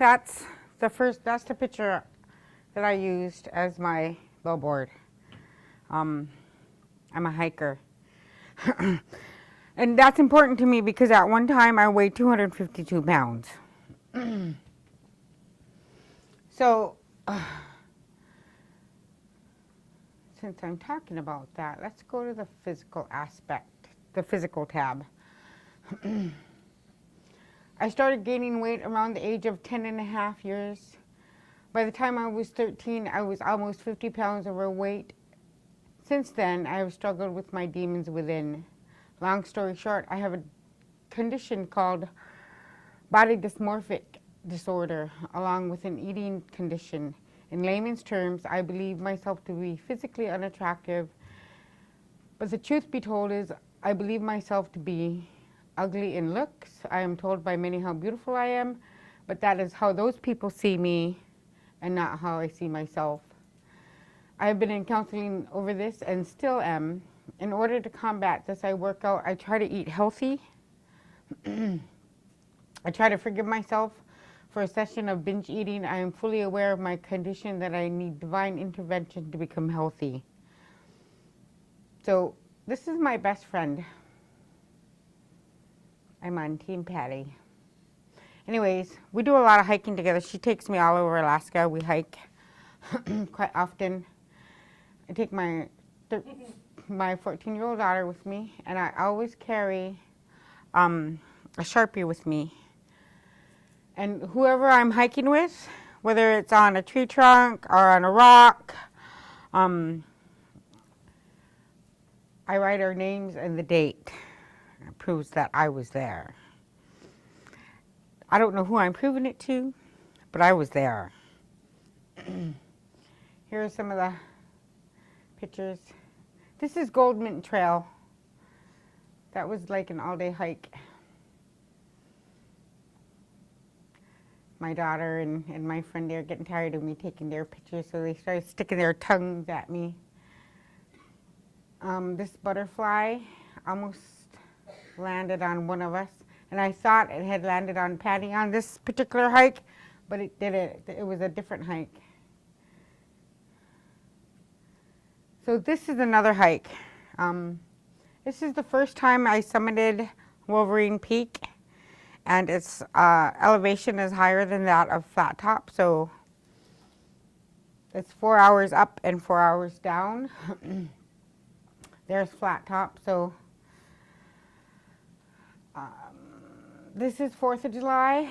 that's that's the picture that I used as my billboard. I'm a hiker. And that's important to me because at one time I weighed 252 pounds. So, since I'm talking about that, let's go to the physical aspect, the physical tab. I started gaining weight around the age of 10 and a half years. By the time I was 13, I was almost 50 pounds overweight. Since then, I have struggled with my demons within. Long story short, I have a condition called body dysmorphic disorder, along with an eating condition. In layman's terms, I believe myself to be physically unattractive, but the truth be told is I believe myself to be ugly in looks. I am told by many how beautiful I am, but that is how those people see me and not how I see myself. I have been in counseling over this and still am. In order to combat this, I work out. I try to eat healthy. I try to forgive myself for a session of binge eating. I am fully aware of my condition that I need divine intervention to become healthy. So this is my best friend. I'm on Team Patty. Anyways, we do a lot of hiking together. She takes me all over Alaska. We hike quite often. I take my 14-year-old daughter with me, and I always carry a Sharpie with me. And whoever I'm hiking with, whether it's on a tree trunk or on a rock, I write our names and the date. It proves that I was there. I don't know who I'm proving it to, but I was there. Here are some of the pictures. This is Goldman Trail. That was like an all-day hike. My daughter and my friend, they're getting tired of me taking their pictures, so they started sticking their tongues at me. This butterfly almost landed on one of us, and I thought it had landed on Patty on this particular hike, but it didn't. It was a different hike. So this is another hike. This is the first time I summited Wolverine Peak, and its elevation is higher than that of Flat Top, so it's 4 hours up and 4 hours down. There's Flat Top, so this is 4th of July.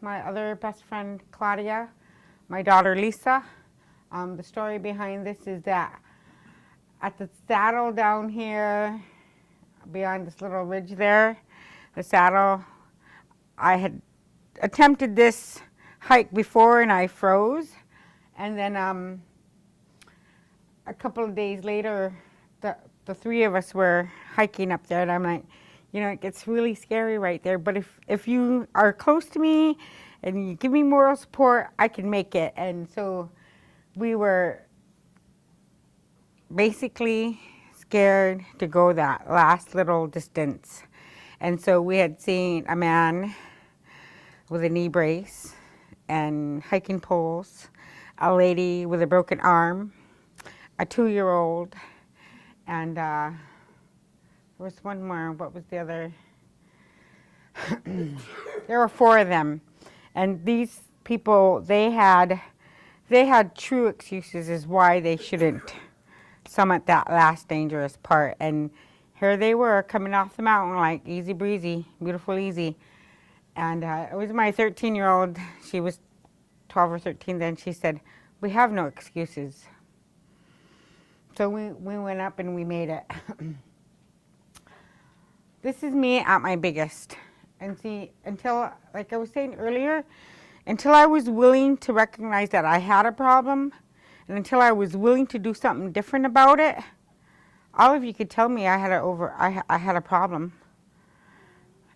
My other best friend, Claudia, my daughter, Lisa. The story behind this is that at the saddle down here, beyond this little ridge there, the saddle, I had attempted this hike before and I froze. And then a couple of days later, the three of us were hiking up there, and I'm like, you know, it gets really scary right there, but if you are close to me and you give me moral support, I can make it. And so we were basically scared to go that last little distance. And so we had seen a man with a knee brace and hiking poles, a lady with a broken arm, a 2-year-old, and there was one more. What was the other? There were 4 of them. And these people, they had true excuses as why they shouldn't summit that last dangerous part. And here they were coming off the mountain like easy breezy, beautiful easy. And it was my 13-year-old, she was 12 or 13 then, she said, "We have no excuses." So we went up and we made it. This is me at my biggest. And see, until, like I was saying earlier, until I was willing to recognize that I had a problem, and until I was willing to do something different about it, all of you could tell me I had a problem.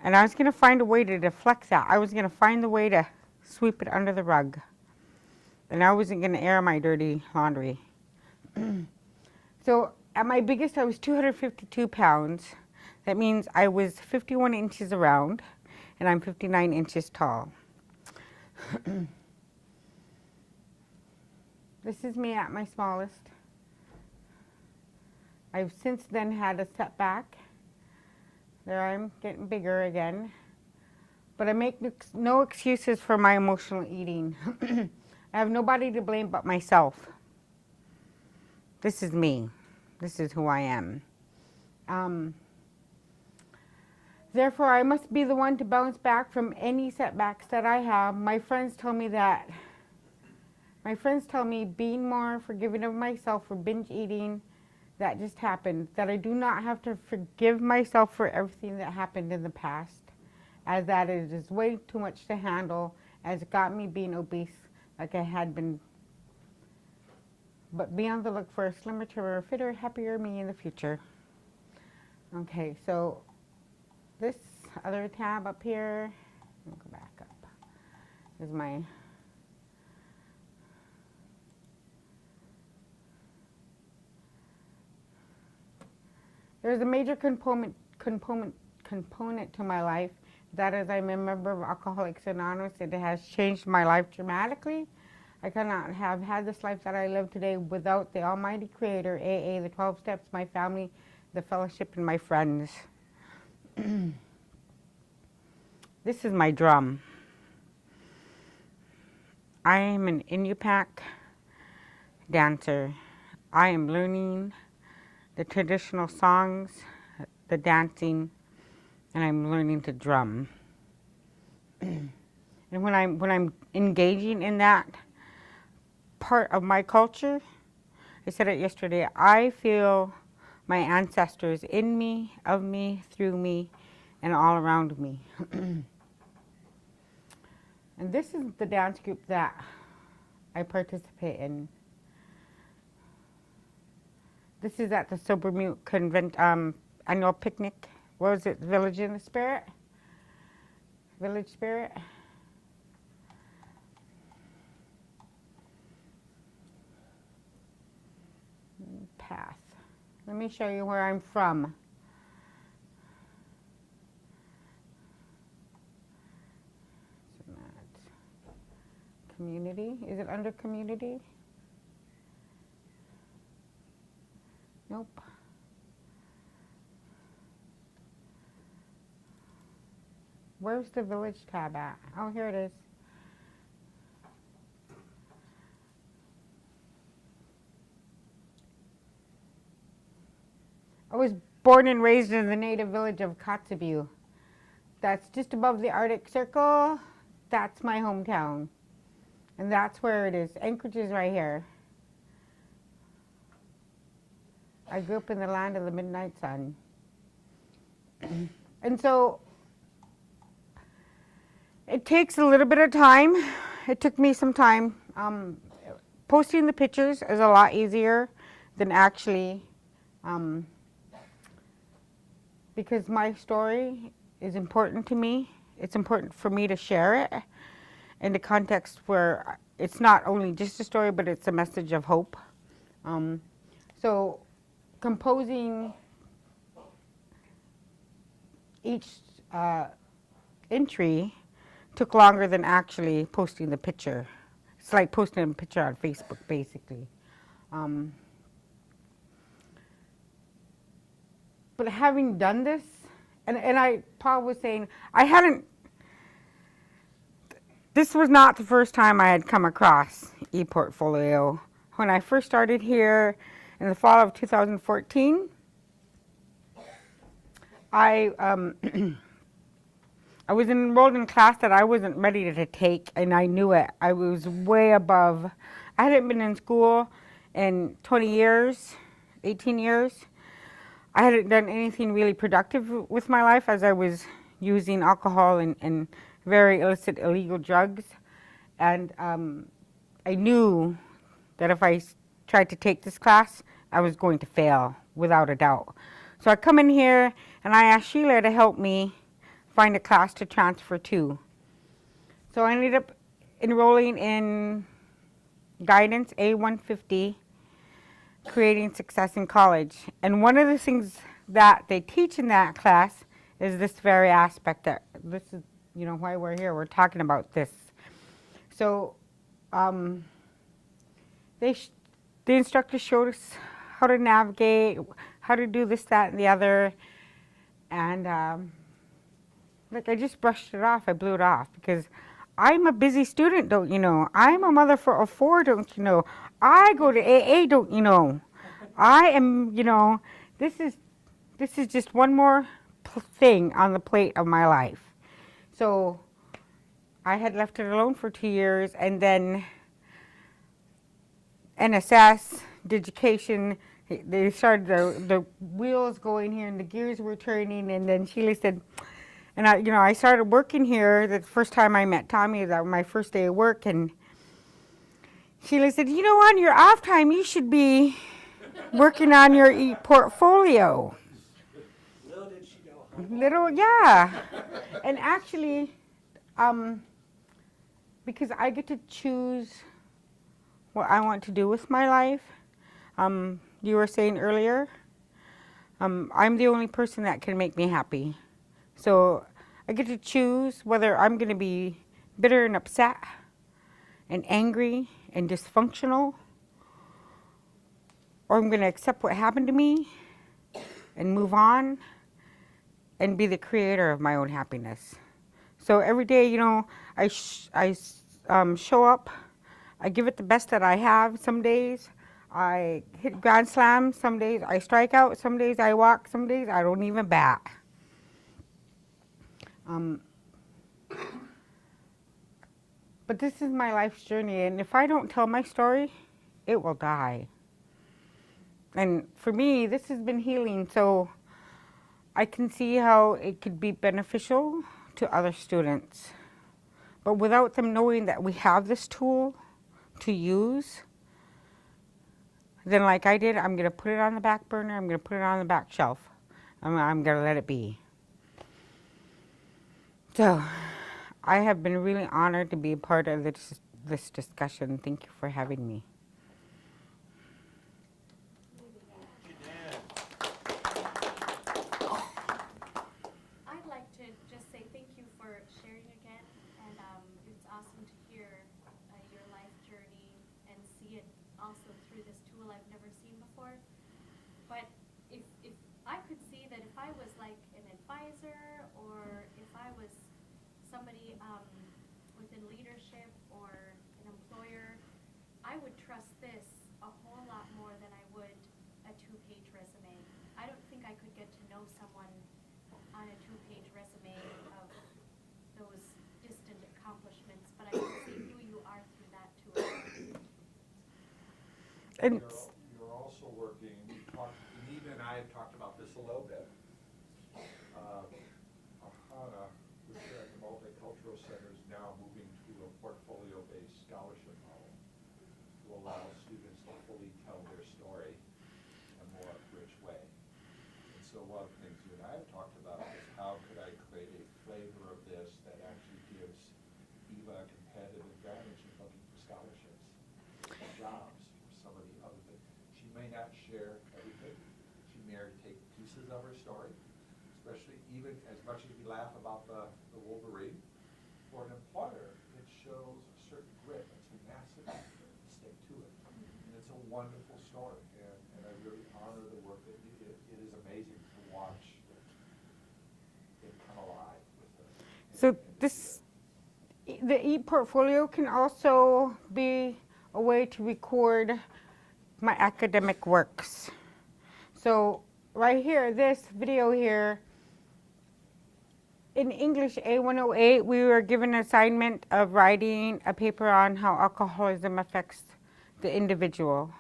And I was going to find a way to deflect that. I was going to find the way to sweep it under the rug. And I wasn't going to air my dirty laundry. So at my biggest, I was 252 pounds. That means I was 51 inches around, and I'm 59 inches tall. This is me at my smallest. I've since then had a setback. There I'm getting bigger again. But I make no excuses for my emotional eating. I have nobody to blame but myself. This is me. This is who I am. Therefore, I must be the one to bounce back from any setbacks that I have. My friends tell me that. My friends tell me being more forgiving of myself for binge eating that just happened, that I do not have to forgive myself for everything that happened in the past, as that it is way too much to handle, as it got me being obese like I had been. But be on the look for a slimmer, trimmer, fitter, happier me in the future. Okay, so this other tab up here, I'll go back up, is my there's a major component to my life. That is, I'm a member of Alcoholics Anonymous. It has changed my life dramatically. I cannot have had this life that I live today without the Almighty Creator, AA, the 12 Steps, my family, the fellowship, and my friends. This is my drum. I am an Inupiaq dancer. I am learning the traditional songs, the dancing, and I'm learning to drum. And when I'm engaging in that part of my culture, I said it yesterday, I feel my ancestors in me, of me, through me, and all around me. And this is the dance group that I participate in. This is at the Sober Mute annual picnic. What was it? Village in the Spirit? Village Spirit? Path. Let me show you where I'm from. Community. Is it under community? Nope. Where's the village tab at? Oh, here it is. I was born and raised in the native village of Kotzebue. That's just above the Arctic Circle. That's my hometown. And that's where it is. Anchorage is right here. I grew up in the land of the midnight sun. And so it takes a little bit of time. It took me some time. Posting the pictures is a lot easier than actually, because my story is important to me. It's important for me to share it in the context where it's not only just a story, but it's a message of hope. So composing each entry took longer than actually posting the picture. It's like posting a picture on Facebook, basically. But having done this, and Paul was saying, this was not the first time I had come across ePortfolio. When I first started here in the fall of 2014, I was enrolled in a class that I wasn't ready to take, and I knew it. I was way above. I hadn't been in school in 20 years, 18 years. I hadn't done anything really productive with my life, as I was using alcohol and very illicit, illegal drugs. And I knew that if I tried to take this class, I was going to fail, without a doubt. So I come in here, and I asked Sheila to help me find a class to transfer to. So I ended up enrolling in Guidance A150, Creating Success in College. And one of the things that they teach in that class is this very aspect. That this is, why we're here. We're talking about this. So they the instructor showed us how to navigate, how to do this, that, and the other. And like I just brushed it off. I blew it off because I'm a busy student, don't you know? I'm a mother of four, don't you know? I go to AA, don't you know? I am, you know, this is just one more thing on the plate of my life. So I had left it alone for 2 years, and then NSS, education, they started the wheels going here and the gears were turning, and then Sheila said, and I started working here. The first time I met Tommy, that was my first day of work, and Sheila said, you know, on your off time, you should be working on your portfolio. Little did she know. Little, yeah. And actually, because I get to choose what I want to do with my life, you were saying earlier, I'm the only person that can make me happy. So I get to choose whether I'm going to be bitter and upset and angry and dysfunctional, or I'm going to accept what happened to me and move on and be the creator of my own happiness. So every day, you know, I show up, I give it the best that I have. Some days I hit grand slam, some days I strike out, some days I walk, some days I don't even bat. But this is my life's journey, and if I don't tell my story, it will die. And for me, this has been healing, so I can see how it could be beneficial to other students. But without them knowing that we have this tool to use, then like I did, I'm going to put it on the back burner, I'm going to put it on the back shelf. I'm going to let it be. So I have been really honored to be a part of this discussion. Thank you for having me. I'd like to just say thank you for sharing again, and it's awesome to hear your life journey and see it also through this tool I've never seen before. But if I could see that if I was like an advisor, or if I was somebody within leadership or an employer, I would trust this a whole lot more than I would a 2-page resume. I don't think I could get to know someone on a 2-page resume of those distant accomplishments, but I can see who you are through that tool. And You're also working, Nina and I have talked about this a little bit. AHANA, which is the Multicultural Center, is now moving to a portfolio-based scholarship model to allow students to fully tell their story in a more rich way. And so one of the things you and I have talked about is how could I create a flavor of this that actually gives Eva a competitive advantage in looking for scholarships, or jobs, or some of the other things. She may not share everything. She may take pieces of her story, especially even as much as we laugh about the Wolverine. For an employer, it shows a certain grit and tenacity to stick to it. And it's a wonderful story, and I really honor the work that you did. It is amazing to watch it come alive with her. so the e-portfolio can also be a way to record my academic works. So right here, this video here, in English A108, we were given an assignment of writing a paper on how alcoholism affects the individual,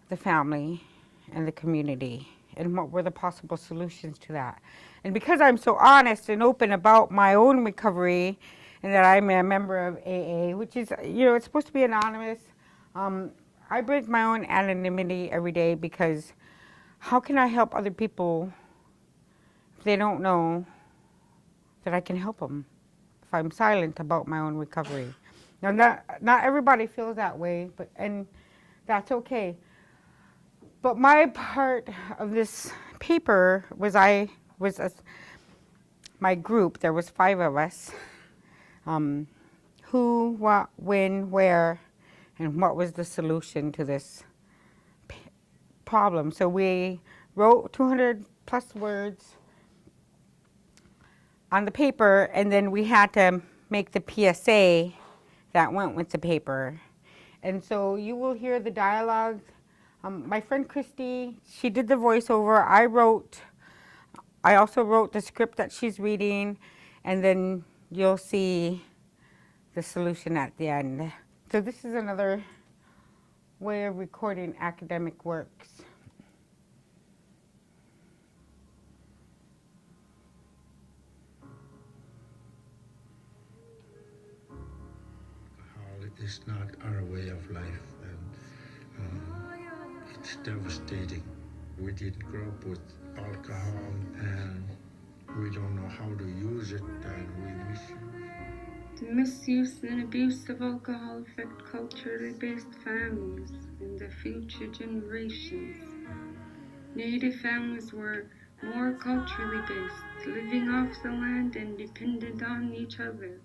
the family, and the community, and what were the possible solutions to that. And because I'm so honest and open about my own recovery, and that I'm a member of AA, which is, you know, it's supposed to be anonymous, I break my own anonymity every day, because how can I help other people if they don't know that I can help them if I'm silent about my own recovery? Now, not everybody feels that way, and that's okay. But my part of this paper was my group. There was 5 of us who, what, when, where, and what was the solution to this problem. So we wrote 200 plus words on the paper, and then we had to make the PSA that went with the paper. And so you will hear the dialogue. My friend Christy, she did the voiceover. I also wrote the script that she's reading, and then you'll see the solution at the end. So this is another way of recording academic works. Alcohol is not our way of life, and it's devastating. We didn't grow up with alcohol, and we don't know how to use it, and we misuse it. The misuse and abuse of alcohol affect culturally based families and the future generations. Native families were more culturally based, living off the land and dependent on each other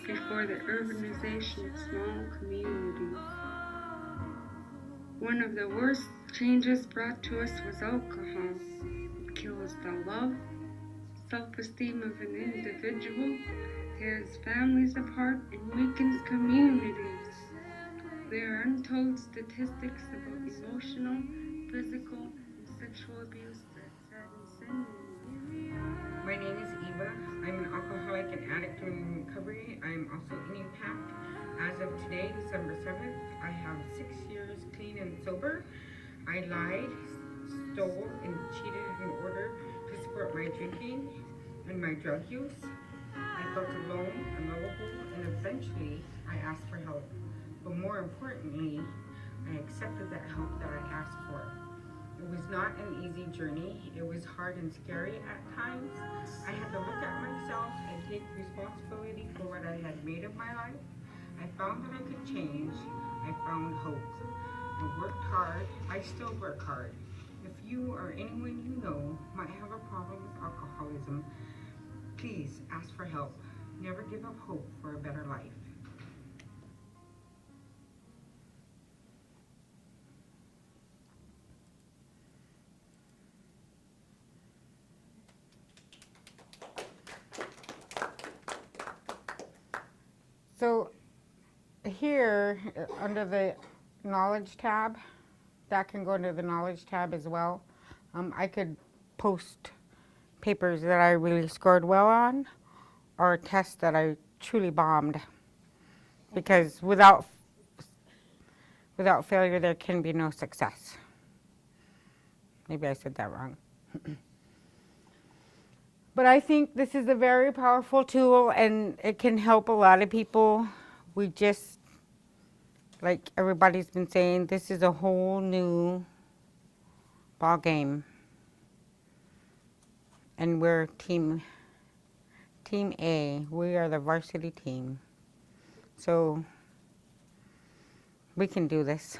before the urbanization of small communities. One of the worst changes brought to us was alcohol. It kills the love, self-esteem of an individual, tears families apart, and weakens communities. There are untold statistics about emotional, physical, and sexual abuse that saddens anyone. My name is Eva. I'm an alcoholic and addict in recovery. I'm also in impact. As of today, December 7th, I have 6 years clean and sober. I lied, stole, and cheated in order to support my drinking and my drug use. I felt alone, unlovable, and eventually I asked for help. But more importantly, I accepted that help that I asked for. It was not an easy journey. It was hard and scary at times. I had to look at myself and take responsibility for what I had made of my life. I found that I could change. I found hope. I worked hard. I still work hard. If you or anyone you know might have a problem with alcoholism, please ask for help. Never give up hope for a better life. So here, under the knowledge tab, that can go into the knowledge tab as well. I could post papers that I really scored well on, or tests that I truly bombed. Because without failure, there can be no success. Maybe I said that wrong. But I think this is a very powerful tool, and it can help a lot of people. We just, like everybody's been saying, this is a whole new ball game. And we're team A. We are the varsity team. So we can do this.